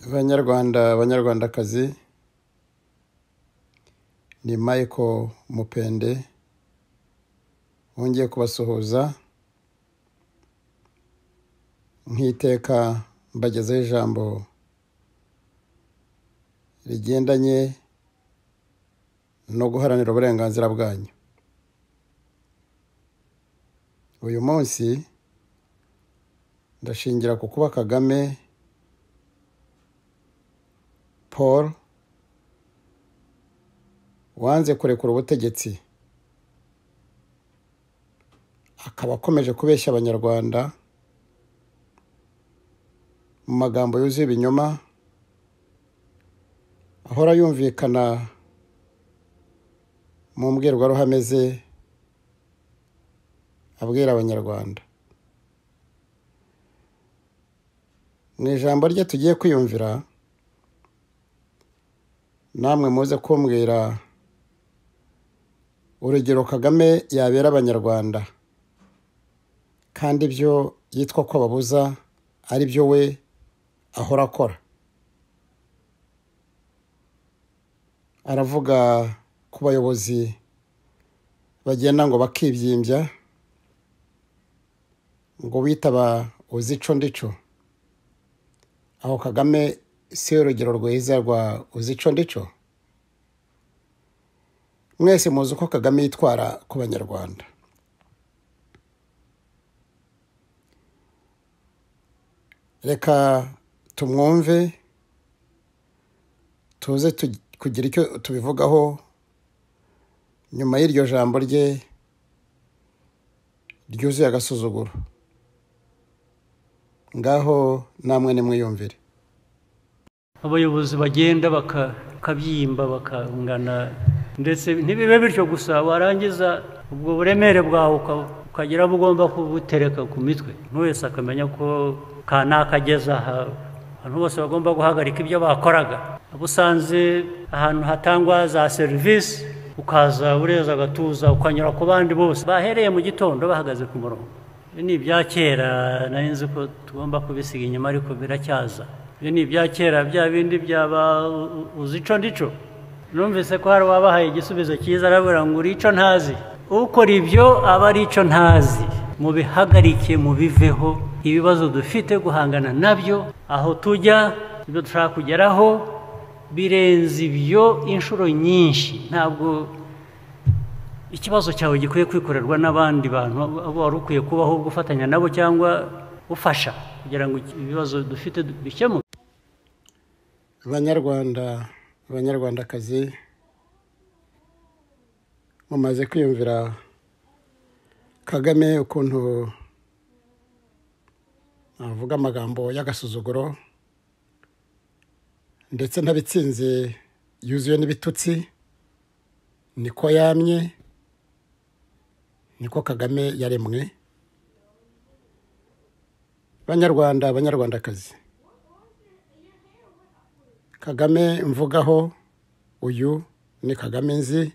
abanyarwandakazi ni Mupende wongeye kubasuhuza nk'iteka mbagezeho ijambo rigendanye no guharanira uburenganzira bwanyu. Uyu munsi ndashingira ku kuba Kagame Paul wanze kurekura ubutegetsi akaba akomeje kubeshya abanyarwanda mu magambo yuzuye ibinyoma, ahora yumvikana mu mbwirwaruhame ze abwira abanyarwanda. Mu ijambo rye tugiye kwiyumvira, namwe muze kumbwira urugero Kagame yabera abanyarwanda kandi ibyo yitwa ko babuza ari byo we ahora akora. Aravuga ku bayobozi bagenda ngo bakibyimbya ngo bitaba uzico ndico. Aho Kagame si urugero rwiza rwa uzico ndico. Mwese muzi uko Kagame yitwara ku banyarwanda. Reka tumwumve tuze kugira icyo tubivugaho nyuma y'iryo jambo rye ryuzuye agasuzuguro. Ngaho namwe nimwiyumvire. Abayobozi bagenda bakabyimba bakangana, ndetse ntibibe bityo gusa, warangiza ubwo buremere bwawe ukagira bugomba kubutereka ku mitwe. Wese akamenya ko kanaka ageze aha, abantu bose bagomba guhagarika ibyo bakoraga. Ubusanze ahantu hatangwa za serivisi ukaza ureza agatuza ukanyura ku bandi bose bahereye mu gitondo bahagaze ku murongo. Ni ibya kera, nari nzi ko tugomba kubisiga inyuma ariko biracyaza. Ni ibya kera, bya bindi byaba uzico ndico. Numvise ko hari wabahaye igisubizo cyiza, arabura ngo urico ntazi. Ukora ibyo aba ari ico ntazi. Mubihagarike, mubiveho. Ibibazo dufite guhangana nabyo, aho tujya ibyo dushaka kugeraho birenze ibyo inshuro nyinshi. Ntabwo ikibazo cyawe gikwiye kwikorerwa n'abandi bantu, abo wari ukwiye kubaho gufatanya nabo cyangwa ufasha kugira ngo ibibazo dufite bikemuke. Abanyarwandakazi mumaze kwiyumvira Kagame ukuntu avuga amagambo y'agasuzuguro ndetse ntabitsinze yuzuye n'ibitutsi. Niko yamye, niko Kagame yaremwe. Abanyarwandakazi, Kagame mvugaho uyu ni Kagame nzi,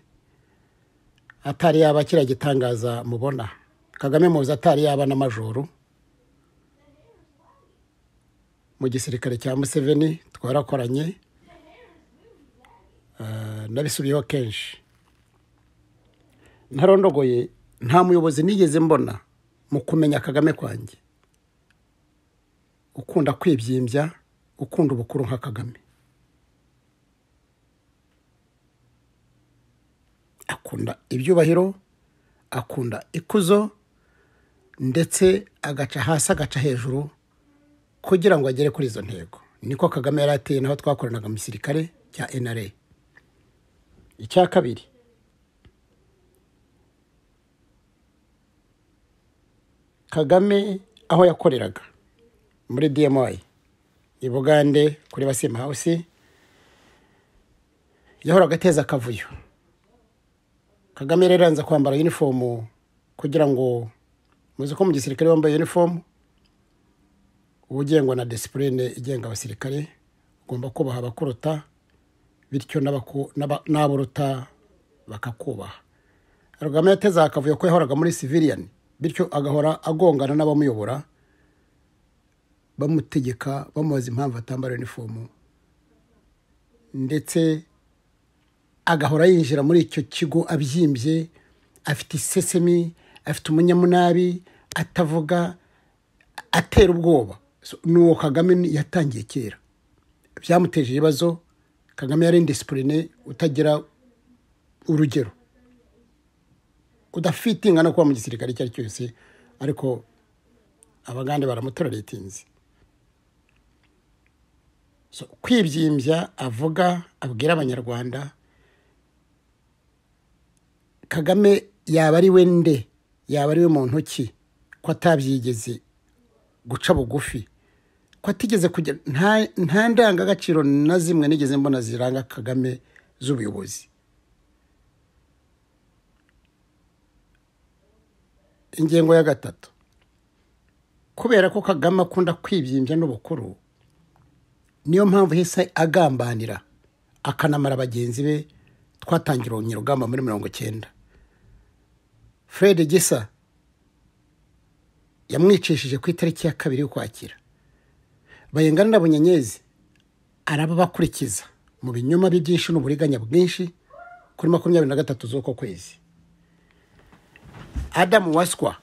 atari yaba kiriya gitangaza mubona. Kagame muzi atari yaba n'amajoro mu gisirikare cya Museveni. Twarakoranye, nabisubiyeho kenshi. Ntarondogoye, nta muyobozi nigeze mbona mu kumenya Kagame kwanjye ukunda kwibyimbya, ukunda ubukuru nka Kagame. Akunda ibyubahiro, akunda ikuzo, ndetse agaca hasi agaca hejuru kugira ngo agere kuri izo ntego. Niko Kagame yari ateye naho twakoranaga mu gisirikare cya NRA. Icya kabiri, Kagame aho yakoreraga muri DMI i Bugande kuri Basima House, yahoraga ateza akavuyo. Kagame rero yanze kwambara uniform kugira ngo, muzi ko mu gisirikare wambaye uniform ubugengwa na discipline igenga abasirikare, ugomba kubaha abakuruta, bityo n'abaruta bakakubaha. Kagame yateza akavuyo ko yahoraga muri civilian, bityo agahora agongana n'abamuyobora bamutegeka bamubaza impamvu atambara uniform ndetse agahora yinjira muri icyo kigo abyimbye, afite isesemi, afite umunyamunabi, atavuga, atera ubwoba. N'uwo Kagame yatangiye kera, byamuteje ibibazo. Kagame yari indisipurine, utagira urugero, udafitinga no kuba mu gisirikare icyo ari cyo cyose, ariko abagande baramutoreretinze. Kwibyimbya avuga, abwira abanyarwanda. Kagame yaba ari we nde, yaba ari we muntu ki, ko atabyigeze guca bugufi, ko atigeze kujya, nta ndangagaciro na zimwe nigeze mbona ziranga Kagame z'ubuyobozi. Ingengo ya 3, kubera ko Kagame akunda kwibyimbya n'ubukuru, niyo mpamvu hise agambanira akanamara bagenzi be twatangiranye urugamba muri 90. Fred Gisa yamwicishije ku itariki ya 2 y'Ukwakira. Bayingana na Bunyenyezi arababakurikiza mu binyoma byinshi n'uburiganya bwinshi kuri 23 z'uko kwezi. Adam Waswa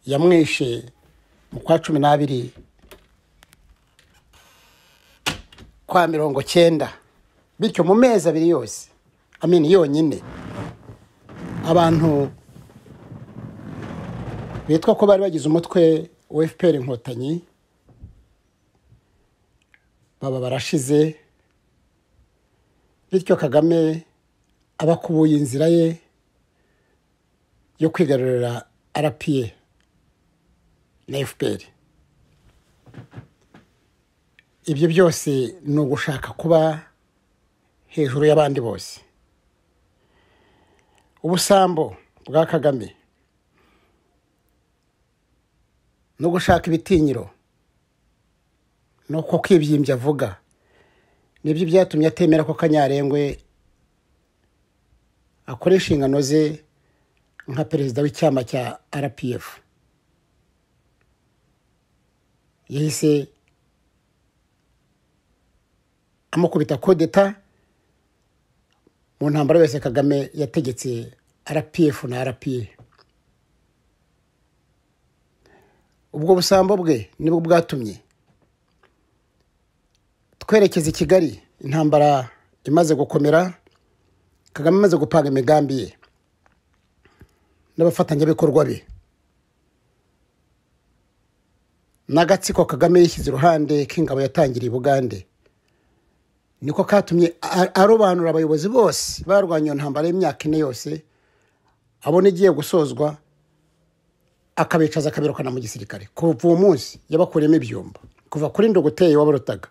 yamwishe mu kwa 12 kwa 90, bityo mu mezi 2 yose, yonyine abantu bitwa ko bari bagize umutwe wa FPR Inkotanyi baba barashize. Bityo Kagame abakubuye inzira ye yo kwigarurira RPA na FPR. Ibyo byose ni ugushaka kuba hejuru y'abandi bose. Ubusambo bwa Kagame no gushaka ibitinyiro no ko kwibyimbya avuga, nibyo byatumye atemera ko Kanyarengwe akoresha ingano ze nka perezida w'icyama cya RPF. Yahise amukubita kodeta mu ntambara yose Kagame yategetse RPF na RPA. Ubwo busambo bwe nibwo bwatumye twerekeza i Kigali, intambara imaze gukomera, Kagame amaze gupanga imigambi ye n'abafatanyabikorwa be. N'agatsiko Kagame yishyize iruhande k'ingabo yatangiriye Uganda, niko katumye arobanura abayobozi bose barwanya intambara y'imyaka 4 yose, abone igiye gusozwa akabicaza akabirukana mu gisirikare. Kuva uwo munsi yabakuriyemo ibyumba, kuva kuri Ndogoteye wabarutaga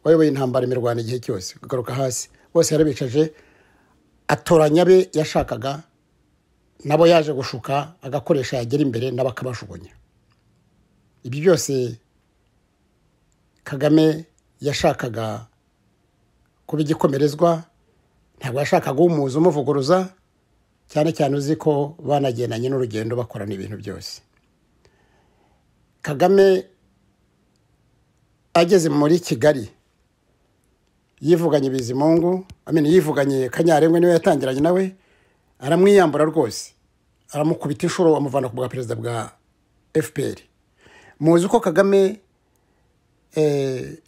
wayoboye intambara imirwano igihe cyose, kugaruka hasi bose yarabicaje, atoranya be yashakaga, nabo yaje gushuka agakoresha yagera imbere n'abakabashugonya. Ibi byose Kagame yashakaga kubigikomerezwa, ntabwo yashakaga umuza umuvuguruza, cyane cyane uzi ko banagendanye n'urugendo bakorana ibintu byose. Kagame ageze muri Kigali yivuganye Bizimungu, yivuganye Kanyarengwe niwe yatangiranye nawe, aramwiyambura rwose, aramukubita inshuro amuvana ku bwa perezida bwa FPR. Muzi ko Kagame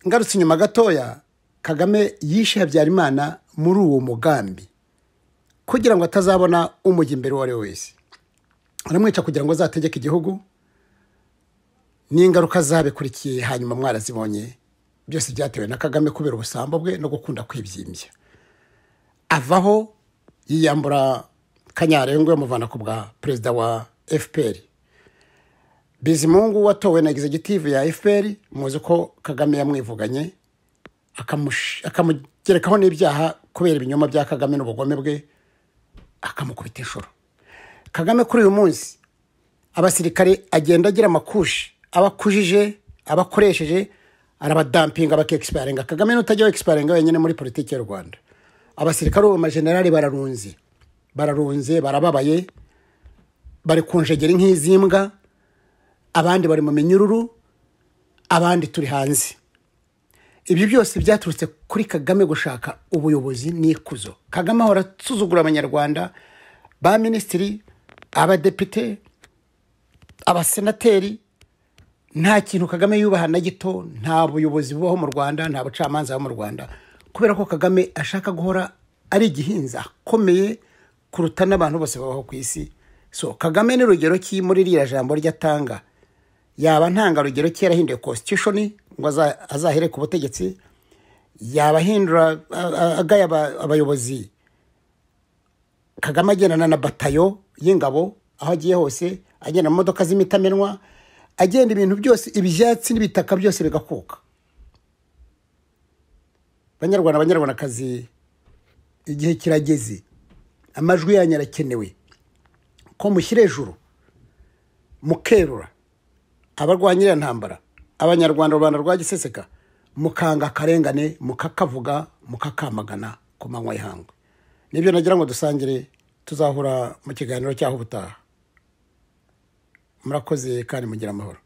ngarutse inyuma gatoya, Kagame yishe Habyarimana muri uwo mugambi kugira ngo atazabona umujya imbere uwo ari we wese. Aramwica kugira ngo azategeke igihugu, n'ingaruka zabikurikiye hanyuma mwarazibonye. Byose byatewe na Kagame kubera ubusambo bwe no gukunda kwibyimbya. Avaho yiyambura Kanyarengwe amuvana ku bwa perezida wa FPR. Bizimungu watowe na executive ya FPR, muzi ko Kagame yamwivuganye akamugerekaho n'ibyaha kubera ibinyoma bya Kagame n'ubugome bwe, akamukubita inshuro. Kagame kuri uyu munsi abasirikare agenda agira amakushi, abakujije, abakoresheje, arabadampinga bakexpiringa. Kagame nutajya expiringa wenyine muri politiki y'u Rwanda. Abasirikare b'amajenerali bararunze, barababaye, bari kunjegera nk'izimbwa, abandi bari mu minyururu, abandi turi hanze. ibyo byose byaturutse kuri Kagame gushaka ubuyobozi n'ikuzo. Kagame ahora asuzugura abanyarwanda, ba minisitiri, abadepite, abasenateri. Nta kintu Kagame yubaha na gito, nta buyobozi bubaho mu Rwanda, nta bucamanza bo mu Rwanda, kubera ko Kagame ashaka guhora ari igihinza akomeye kuruta n'abantu bose babaho ku isi. So Kagame ni Rugero ki muri ririya jambo ryatanga? Yaba ntanga Rugero ki yarahinduye constitution ngo azahere ku butegetsi? Yaba hindura agaya abayobozi? Kagame agendana na batayo y'ingabo aho agiye hose, agenda mu modoka z'imitamenwa, agenda ibintu byose, ibyatsi n'ibitaka byose bigakuka. Banyarwandakazi, igihe kirageze, amajwi yanyu arakenewe ko mushyira hejuru, mukerura abarwanyira ntambara, abanyarwanda, Rwanda rwa giseseka, mukanga akarengane, mukakavuga, mukakamagana ku manywa y'ihangwe. Nibyo nagira ngo dusangire, tuzahura mu kiganiro cyaho ubutaha. Murakoze kandi mugira amahoro.